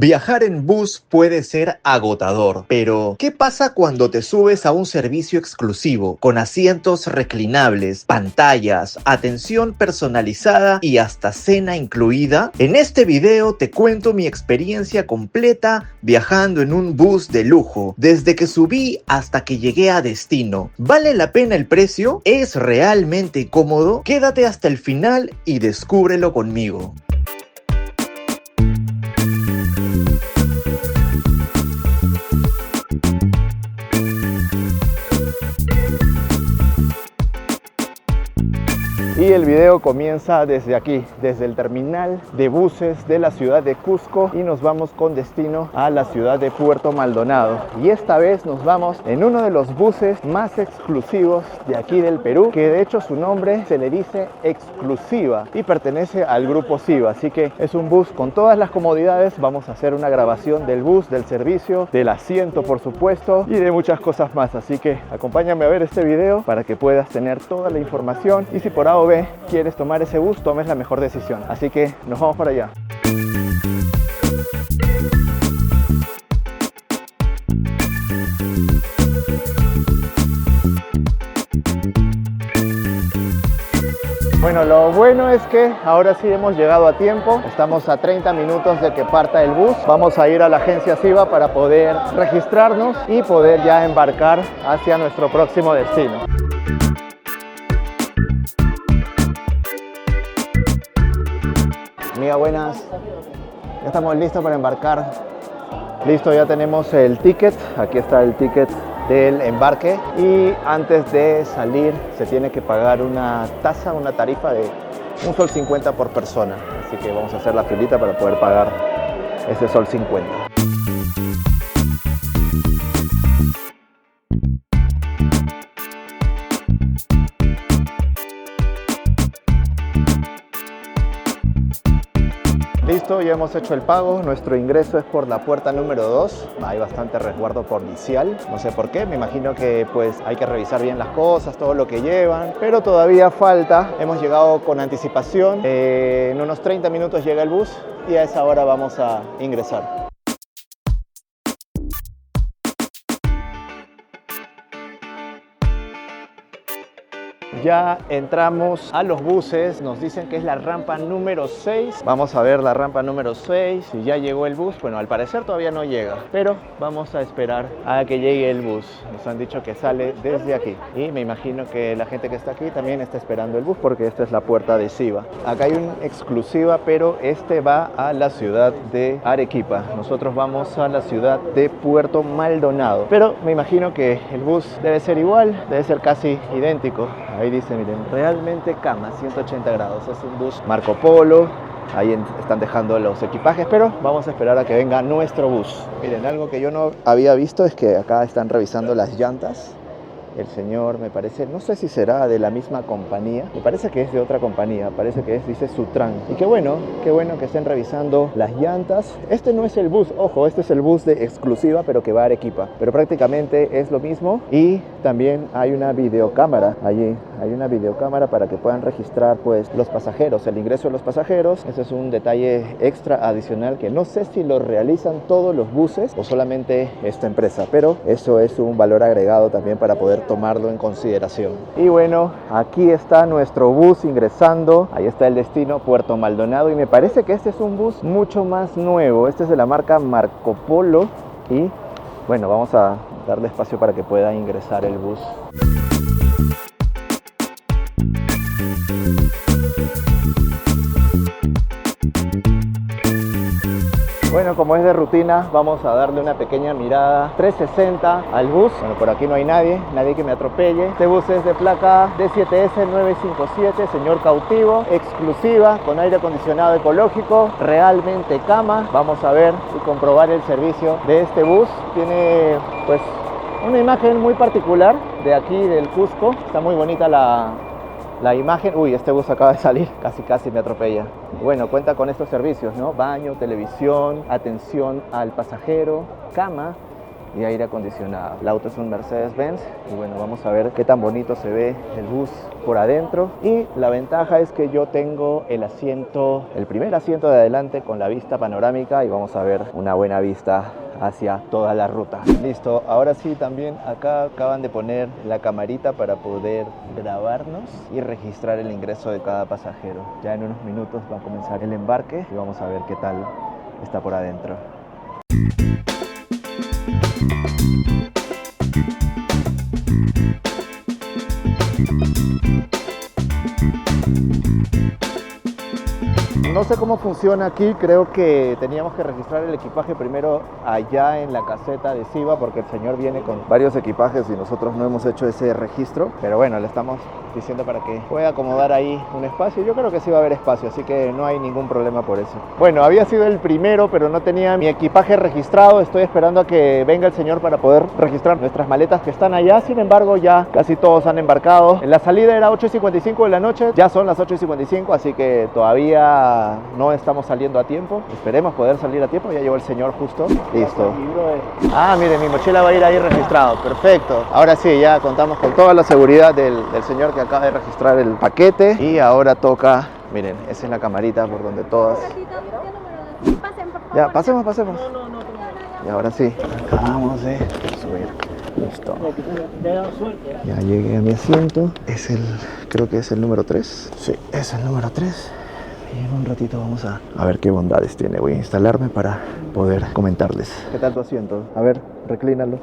Viajar en bus puede ser agotador, pero ¿qué pasa cuando te subes a un servicio exclusivo con asientos reclinables, pantallas, atención personalizada y hasta cena incluida? En este video te cuento mi experiencia completa viajando en un bus de lujo, desde que subí hasta que llegué a destino. ¿Vale la pena el precio? ¿Es realmente cómodo? Quédate hasta el final y descúbrelo conmigo. Y el video comienza desde aquí, desde el terminal de buses de la ciudad de Cusco, y nos vamos con destino a la ciudad de Puerto Maldonado. Y esta vez nos vamos en uno de los buses más exclusivos de aquí del Perú, que de hecho su nombre se le dice Exclusiva y pertenece al grupo Siva, así que es un bus con todas las comodidades. Vamos a hacer una grabación del bus, del servicio, del asiento por supuesto y de muchas cosas más, así que acompáñame a ver este video para que puedas tener toda la información y si por A o B quieres tomar ese bus, tomes la mejor decisión. Así que nos vamos para allá. Bueno, lo bueno es que ahora sí hemos llegado a tiempo. Estamos a 30 minutos de que parta el bus. Vamos a ir a la agencia Siva para poder registrarnos y poder ya embarcar hacia nuestro próximo destino. Amiga, buenas. Ya estamos listos para embarcar. Listo, ya tenemos el ticket. Aquí está el ticket del embarque. Y antes de salir se tiene que pagar una tasa, una tarifa de $1.50 por persona. Así que vamos a hacer la filita para poder pagar ese $1.50. Listo, ya hemos hecho el pago. Nuestro ingreso es por la puerta número 2. Hay bastante resguardo policial, no sé por qué. Me imagino que pues hay que revisar bien las cosas, todo lo que llevan, pero todavía falta. Hemos llegado con anticipación. En unos 30 minutos llega el bus y a esa hora vamos a ingresar. Ya entramos a los buses, nos dicen que es la rampa número 6. Vamos a ver la rampa número 6, si ya llegó el bus. Bueno, al parecer todavía no llega, pero vamos a esperar a que llegue el bus. Nos han dicho que sale desde aquí y me imagino que la gente que está aquí también está esperando el bus porque esta es la puerta de Siva. Acá hay un Exclusiva, pero este va a la ciudad de Arequipa. Nosotros vamos a la ciudad de Puerto Maldonado, pero me imagino que el bus debe ser igual, debe ser casi idéntico. Ahí dice, miren, realmente cama, 180 grados. Es un bus Marco Polo. Ahí están dejando los equipajes, pero vamos a esperar a que venga nuestro bus. Miren, algo que yo no había visto es que acá están revisando las llantas. El señor, me parece, no sé si será de la misma compañía, me parece que es de otra compañía, parece que es, dice Sutran. Y qué bueno que estén revisando las llantas. Este no es el bus, ojo, este es el bus de Exclusiva, pero que va a Arequipa. Pero prácticamente es lo mismo y también hay una videocámara allí. Hay una videocámara para que puedan registrar pues los pasajeros, el ingreso de los pasajeros. Ese es un detalle extra adicional que no sé si lo realizan todos los buses o solamente esta empresa, pero eso es un valor agregado también para poder tomarlo en consideración. Y bueno, aquí está nuestro bus ingresando. Ahí está el destino, Puerto Maldonado, y me parece que este es un bus mucho más nuevo. Este es de la marca Marco Polo y bueno, vamos a darle espacio para que pueda ingresar el bus. Bueno, como es de rutina, vamos a darle una pequeña mirada 360 al bus. Bueno, por aquí no hay nadie que me atropelle. Este bus es de placa D7S957, señor cautivo, Exclusiva, con aire acondicionado ecológico, realmente cama. Vamos a ver y comprobar el servicio de este bus. Tiene pues una imagen muy particular de aquí del Cusco. Está muy bonita la imagen. Uy, este bus acaba de salir, casi me atropella. Bueno, cuenta con estos servicios, ¿no? Baño, televisión, atención al pasajero, cama y aire acondicionado. El auto es un Mercedes-Benz y bueno, vamos a ver qué tan bonito se ve el bus por adentro. Y la ventaja es que yo tengo el asiento, el primer asiento de adelante con la vista panorámica y vamos a ver una buena vista hacia toda la ruta. Listo, ahora sí, también acá acaban de poner la camarita para poder grabarnos y registrar el ingreso de cada pasajero. Ya en unos minutos va a comenzar el embarque y vamos a ver qué tal está por adentro. No sé cómo funciona aquí, creo que teníamos que registrar el equipaje primero allá en la caseta adhesiva porque el señor viene con varios equipajes y nosotros no hemos hecho ese registro, pero bueno, le estamos diciendo para que pueda acomodar ahí un espacio. Yo creo que sí va a haber espacio, así que no hay ningún problema por eso. Bueno, había sido el primero, pero no tenía mi equipaje registrado. Estoy esperando a que venga el señor para poder registrar nuestras maletas que están allá. Sin embargo, ya casi todos han embarcado. La salida era 8:55 de la noche, ya son las 8:55, así que todavía no estamos saliendo a tiempo. Esperemos poder salir a tiempo. Ya llegó el señor justo. Listo. Ah, miren, mi mochila va a ir ahí registrado. Perfecto. Ahora sí, ya contamos con toda la seguridad del señor que acaba de registrar el paquete. Y ahora toca, miren, esa es la camarita por donde todas... Ya, pasemos. Y ahora sí, acabamos de subir. Listo. Ya llegué a mi asiento. Creo que es el número 3. Sí, es el número 3. Y en un ratito vamos a ver qué bondades tiene. Voy a instalarme para poder comentarles. ¿Qué tal tu asiento? A ver, reclínalo.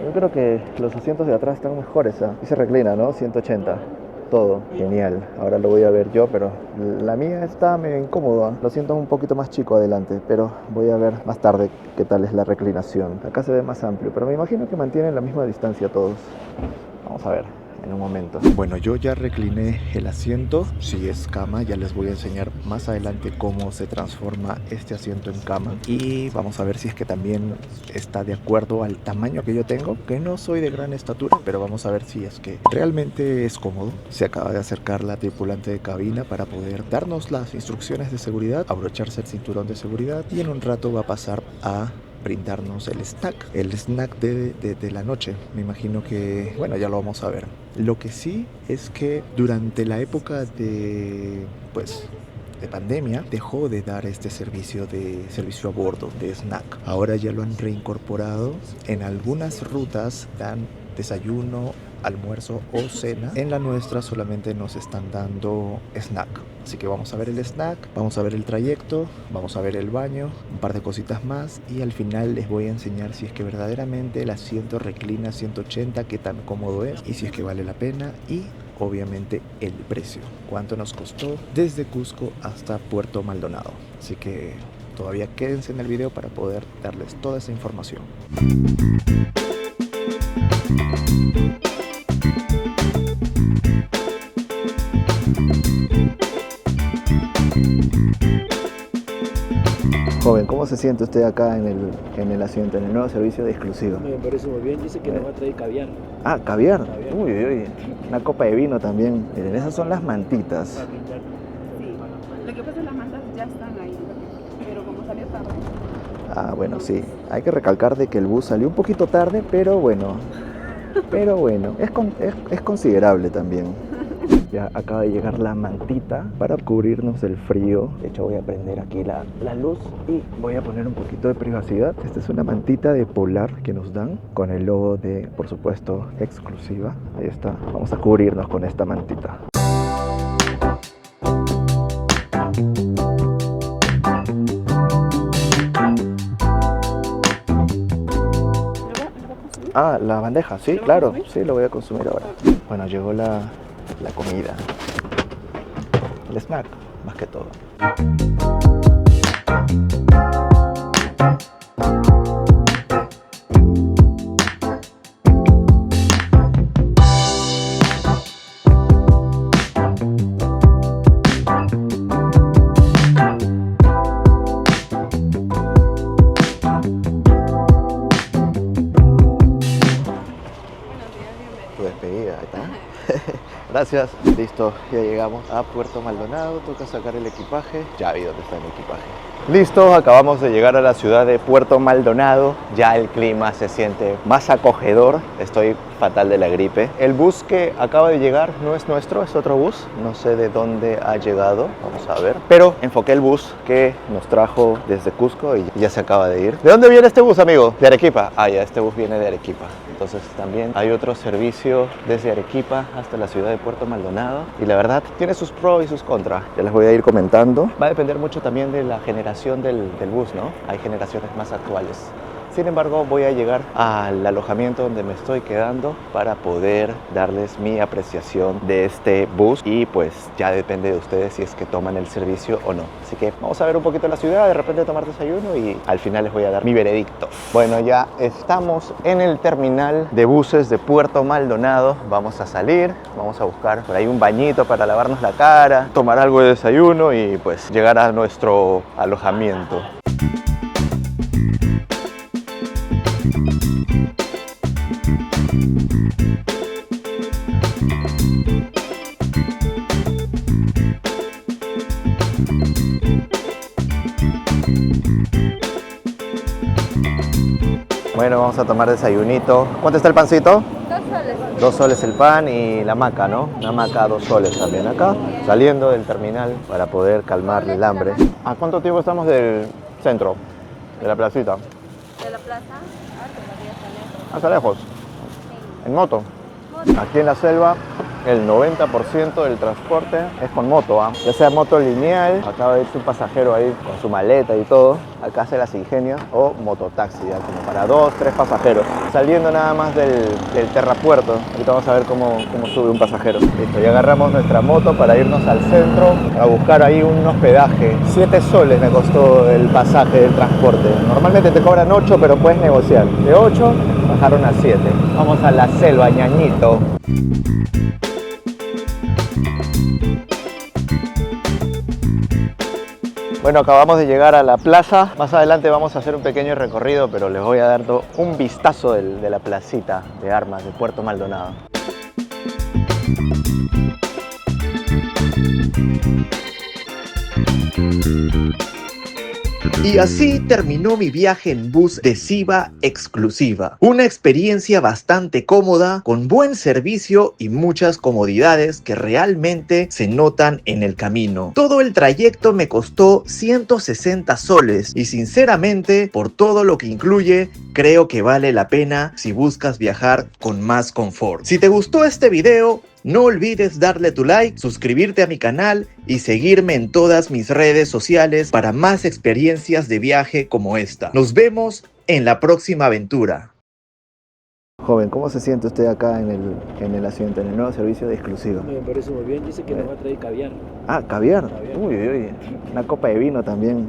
Yo creo que los asientos de atrás están mejores, ¿eh? Y se reclina, ¿no? 180. Todo. Genial. Ahora lo voy a ver yo, pero la mía está medio incómoda. Lo siento un poquito más chico adelante, pero voy a ver más tarde qué tal es la reclinación. Acá se ve más amplio, pero me imagino que mantienen la misma distancia todos. Vamos a ver en un momento. Bueno, yo ya recliné el asiento. Si es cama, ya les voy a enseñar más adelante cómo se transforma este asiento en cama. Y vamos a ver si es que también está de acuerdo al tamaño que yo tengo, que no soy de gran estatura, pero vamos a ver si es que realmente es cómodo. Se acaba de acercar la tripulante de cabina para poder darnos las instrucciones de seguridad, abrocharse el cinturón de seguridad y en un rato va a pasar a brindarnos el snack de la noche. Me imagino que, bueno, ya lo vamos a ver. Lo que sí es que durante la época de pandemia dejó de dar este servicio a bordo de snack. Ahora ya lo han reincorporado. En algunas rutas dan desayuno, almuerzo o cena. En la nuestra solamente nos están dando snack. Así que vamos a ver el snack, vamos a ver el trayecto, vamos a ver el baño, un par de cositas más y al final les voy a enseñar si es que verdaderamente el asiento reclina 180, qué tan cómodo es y si es que vale la pena y obviamente el precio, cuánto nos costó desde Cusco hasta Puerto Maldonado. Así que todavía quédense en el video para poder darles toda esa información. Joven, ¿cómo se siente usted acá en el asiento, en el nuevo servicio de exclusiva? Me parece muy bien, dice que nos va a traer caviar. Ah, caviar. Uy, una copa de vino también. Miren, esas son las mantitas. Sí, lo que pasa es que las mantas ya están ahí, pero como salió tarde. Ah, bueno, sí. Hay que recalcar de que el bus salió un poquito tarde, pero bueno. Es considerable también. Ya acaba de llegar la mantita para cubrirnos del frío. De hecho voy a prender aquí la luz y voy a poner un poquito de privacidad. Esta es una mantita de polar que nos dan con el logo de, por supuesto, exclusiva. Ahí está. Vamos a cubrirnos con esta mantita. Ah, la bandeja, sí, claro. Sí, lo voy a consumir ahora. Bueno, llegó la comida, el snack, más que todo. Tu despedida, ahí está. Gracias. Listo, ya llegamos a Puerto Maldonado. Toca sacar el equipaje. Ya vi dónde está el equipaje. Listo, acabamos de llegar a la ciudad de Puerto Maldonado. Ya el clima se siente más acogedor. Estoy fatal de la gripe. El bus que acaba de llegar no es nuestro, es otro bus. No sé de dónde ha llegado, vamos a ver. Pero enfoqué el bus que nos trajo desde Cusco y ya se acaba de ir. ¿De dónde viene este bus, amigo? De Arequipa. Ah, ya, este bus viene de Arequipa. Entonces también hay otro servicio desde Arequipa hasta la ciudad de Puerto Maldonado. Y la verdad, tiene sus pros y sus contras. Ya les voy a ir comentando. Va a depender mucho también de la generación del bus, ¿no? Hay generaciones más actuales. Sin embargo, voy a llegar al alojamiento donde me estoy quedando para poder darles mi apreciación de este bus y pues ya depende de ustedes si es que toman el servicio o no. Así que vamos a ver un poquito la ciudad, de repente tomar desayuno y al final les voy a dar mi veredicto. Bueno, ya estamos en el terminal de buses de Puerto Maldonado. Vamos a salir, vamos a buscar por ahí un bañito para lavarnos la cara, tomar algo de desayuno y pues llegar a nuestro alojamiento. Bueno, vamos a tomar desayunito. ¿Cuánto está el pancito? 2 soles. 2 soles el pan y la maca, ¿no? Una maca 2 soles también acá. Saliendo del terminal para poder calmar el hambre. ¿A cuánto tiempo estamos del centro? De la placita. De la plaza, todavía está lejos. ¿Hasta lejos? ¿En moto? Aquí en la selva el 90% del transporte es con moto, ¿ah? Ya sea moto lineal, acaba de irse un pasajero ahí con su maleta y todo, acá se las ingenia, o mototaxi, ya como para 2, 3 pasajeros. Saliendo nada más del terrapuerto, ahorita vamos a ver cómo sube un pasajero. Listo, ya agarramos nuestra moto para irnos al centro a buscar ahí un hospedaje. 7 soles me costó el pasaje del transporte. Normalmente te cobran 8, pero puedes negociar. De 8 bajaron a 7. Vamos a la selva, ñañito. Bueno, acabamos de llegar a la plaza. Más adelante vamos a hacer un pequeño recorrido, pero les voy a dar un vistazo de la placita de armas de Puerto Maldonado. Y así terminó mi viaje en bus de Siva exclusiva. Una experiencia bastante cómoda, con buen servicio y muchas comodidades que realmente se notan en el camino. Todo el trayecto me costó 160 soles y sinceramente, por todo lo que incluye, creo que vale la pena si buscas viajar con más confort. Si te gustó este video, no olvides darle tu like, suscribirte a mi canal y seguirme en todas mis redes sociales para más experiencias de viaje como esta. Nos vemos en la próxima aventura. Joven, ¿cómo se siente usted acá en el asiento, en el nuevo servicio de exclusiva? Me parece muy bien, dice que nos va a traer caviar. Ah, caviar. Caviar. Uy, uy, uy. Una copa de vino también.